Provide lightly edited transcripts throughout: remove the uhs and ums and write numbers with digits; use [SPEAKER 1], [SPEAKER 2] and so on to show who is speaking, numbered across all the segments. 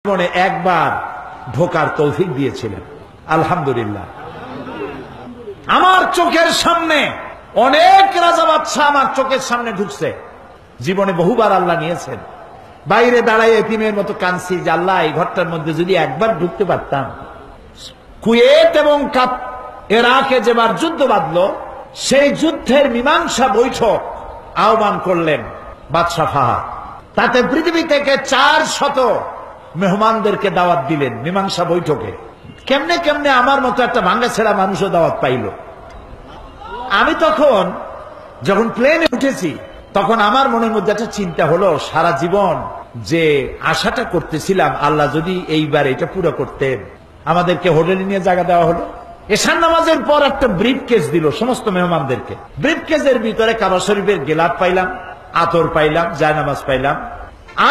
[SPEAKER 1] জীবনে একবার ঢোকার তৌফিক দিয়েছিলেন, আলহামদুলিল্লাহ। আমার চোখের সামনে অনেক রাজা বাদশা আমার চোখের সামনে ঢুকছে। জীবনে বহুবার আল্লাহ নিয়েছেন। বাইরে দাঁড়ায় এতিমের মতো কাঁদছি যে আল্লাহ এই ঘরটার মধ্যে যদি একবার ঢুকতে পারতাম। কুয়েত এবং ইরাকে যেবার যুদ্ধ বাঁধলো, সেই যুদ্ধের মীমাংসা বৈঠক আহ্বান করলেন বাদশা ফাহাদ। তাতে পৃথিবী থেকে 400 মেহমানদেরকে দাওয়াত দিলেন মীমাংসা বৈঠকে। কেমনে কেমনে আমার মতো একটা ভাঙ্গা ছেড়া মানুষও দাওয়াত পাইল। আমি তখন যখন প্লেনে উঠেছি, তখন আমার মনের মধ্যে একটা চিন্তা হলো, সারা জীবন যে আশাটা করতেছিলাম আল্লাহ যদি এইবার এটা পুরো করতেন। আমাদেরকে হোটেলে নিয়ে জায়গা দেওয়া হলো। এশার নামাজের পর একটা ব্রিফ কেস দিল সমস্ত মেহমানদেরকে। ব্রিফ কেসের ভিতরে কাবা শরীফের গেলাপ পাইলাম, আতর পাইলাম, জায়নামাজ পাইলাম,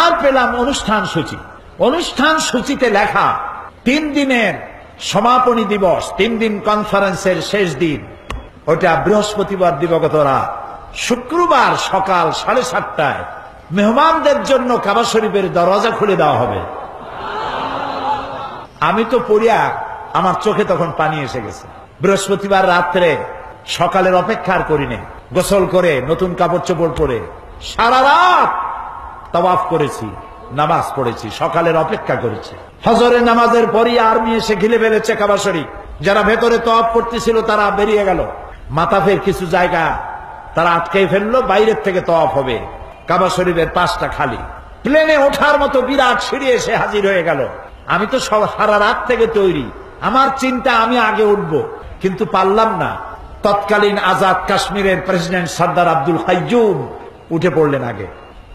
[SPEAKER 1] আর পেলাম অনুষ্ঠান সূচি। অনুষ্ঠান সূচিতে লেখা 3 দিনের সমাপনী দিবস, 3 দিন কনফারেন্সের শেষ দিন, ওটা বৃহস্পতিবার দিবাগত রাত। শুক্রবার সকাল 7:30টায় মেহমানদের জন্য কাবা শরীফের দরজা খুলে দেওয়া হবে। আমি তো পড়িয়া আমার চোখে তখন পানি এসে গেছে। বৃহস্পতিবার রাত্রে সকালের অপেক্ষা আর করিনি, গোসল করে নতুন কাপড় চোপড় পরে সারা রাত তাওয়াফ করেছি, নামাজ পড়েছি, সকালের অপেক্ষা করেছি। ফজরের নামাজের পরই আর্মি এসে ঘিরে ফেলেছে কাবা শরীফ। যারা ভেতরে তাওয়াফ করতেছিল তারা বেরিয়ে গেল। মাতাফের কিছু জায়গা তারা আটকে ফেললো, বাইরের থেকে তাওয়াফ হবে। কাবা শরীফের পাশটা খালি। প্লেনে ওঠার মতো বিরাট সিঁড়ি এসে হাজির হয়ে গেল। আমি তো সারা রাত থেকে তৈরি, আমার চিন্তা আমি আগে উঠবো, কিন্তু পারলাম না। তৎকালীন আজাদ কাশ্মীরের প্রেসিডেন্ট সর্দার আব্দুল কাইয়ুম উঠে পড়লেন আগে।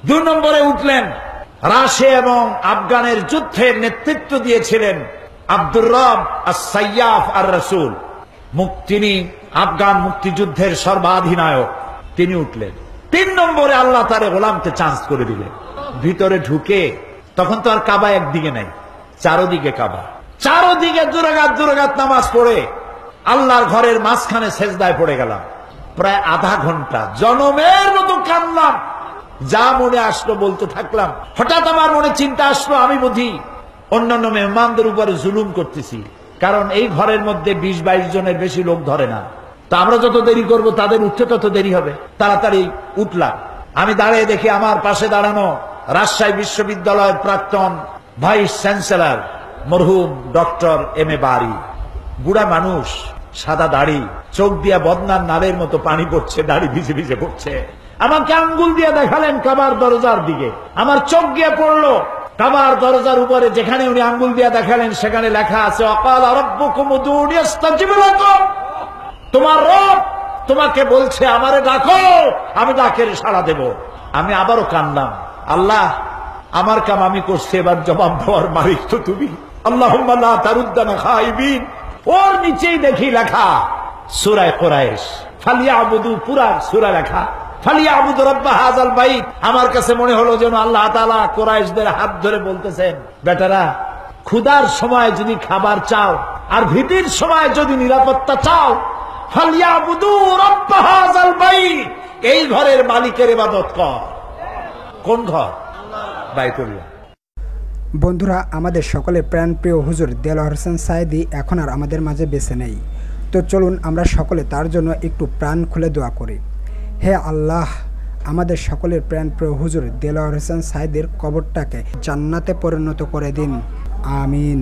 [SPEAKER 1] 2 নম্বরে উঠলেন রাশিয়া এবং আফগানের যুদ্ধের নেতৃত্ব দিয়েছিলেন আব্দুর রব আস-সাইয়াফ আর-রাসূল। তিনি আফগান মুক্তিযুদ্ধের সর্বাধিনায়ক, তিনি উঠলেন। 3 নম্বরে আল্লাহ তারে গোলামকে চান্স করে দিলেন। ভিতরে ঢুকে তখন তো আর কাবা একদিকে নাই, চারদিকে কাবা। চারদিকে দুরাকাত নামাজ পড়ে আল্লাহর ঘরের মাঝখানে সেজদায় পড়ে গেলাম। প্রায় আধা ঘন্টা জনমের মতো কাঁদলাম। যা মনে আসলো বলতে থাকলাম। হঠাৎ আমার মনে চিন্তা আসলো, আমি বুঝি অন্যান্য মেহমানদের উপরে জুলুম করতেছি, কারণ এই ঘরের মধ্যে 20-22 জনের বেশি লোক ধরে না। তা আমরা যত দেরি করব তাদের উঠতে তত দেরি হবে। তাড়াতাড়ি উঠলাম। আমি দাঁড়িয়ে দেখি আমার পাশে দাঁড়ানো রাজশাহী বিশ্ববিদ্যালয়ের প্রাক্তন ভাইস চ্যান্সেলর মরহুম ডক্টর M.A. বারী। বুড়া মানুষ, সাদা দাড়ি, চোখ দিয়া বদনার নালের মতো পানি পড়ছে, দাড়ি ভিজে ভিজে পড়ছে। আমাকে আঙ্গুল দিয়ে দেখালেন কাবার দরজার দিকে। আমার চোখ গিয়ে পড়লো কাবার দরজার উপরে, যেখানে উনি আঙ্গুল দিয়ে দেখালেন সেখানে লেখা আছে ওয়াকালা রাব্বুকুম উদউনি আস্তাজিব লাকুম। তোমার রব তোমাকে বলছে আমারে ডাকো, আমি ডাকের সাড়া দেব। আমি আবারও কানলাম, আল্লাহ আমার কাম আমি করছি, এবার জবাব দেওয়ার মালিক তো তুমি। আল্লাহুম্মা লা তারুদ্দানা খাইবিন। ওর নিচেই দেখি লেখা সূরা কুরাইশ, ফালিয়াবুদু, পুরা সূরা লেখা ফালিয়াবুদু রাব্বা হাযাল বাইত। আমার কাছে মনে হলো যেন আল্লাহ তাআলা কুরাইশদের হাত ধরে বলতেছেন, বেটারা ক্ষুধার সময় যদি খাবার চাও আর ভীতির সময় যদি নিরাপত্তা চাও, ফালিয়াবুদু রাব্বা হাযাল বাইত, এই ঘরের মালিকের ইবাদত কর। কোন ঘর? বাইতুল্লাহ।
[SPEAKER 2] বন্ধুরা, আমাদের সকলের প্রাণপ্রিয় হুজুর দেলোয়ার হোসেন সাঈদী এখন আর আমাদের মাঝে বেঁচে নেই। তো চলুন আমরা সকলে তার জন্য একটু প্রাণ খুলে দোয়া করি। হে আল্লাহ, আমাদের সকলের প্রাণপ্রিয় হুজুর দেলোয়ার হোসেন সাঈদীর কবরটাকে জান্নাতে পরিণত করে দিন, আমিন।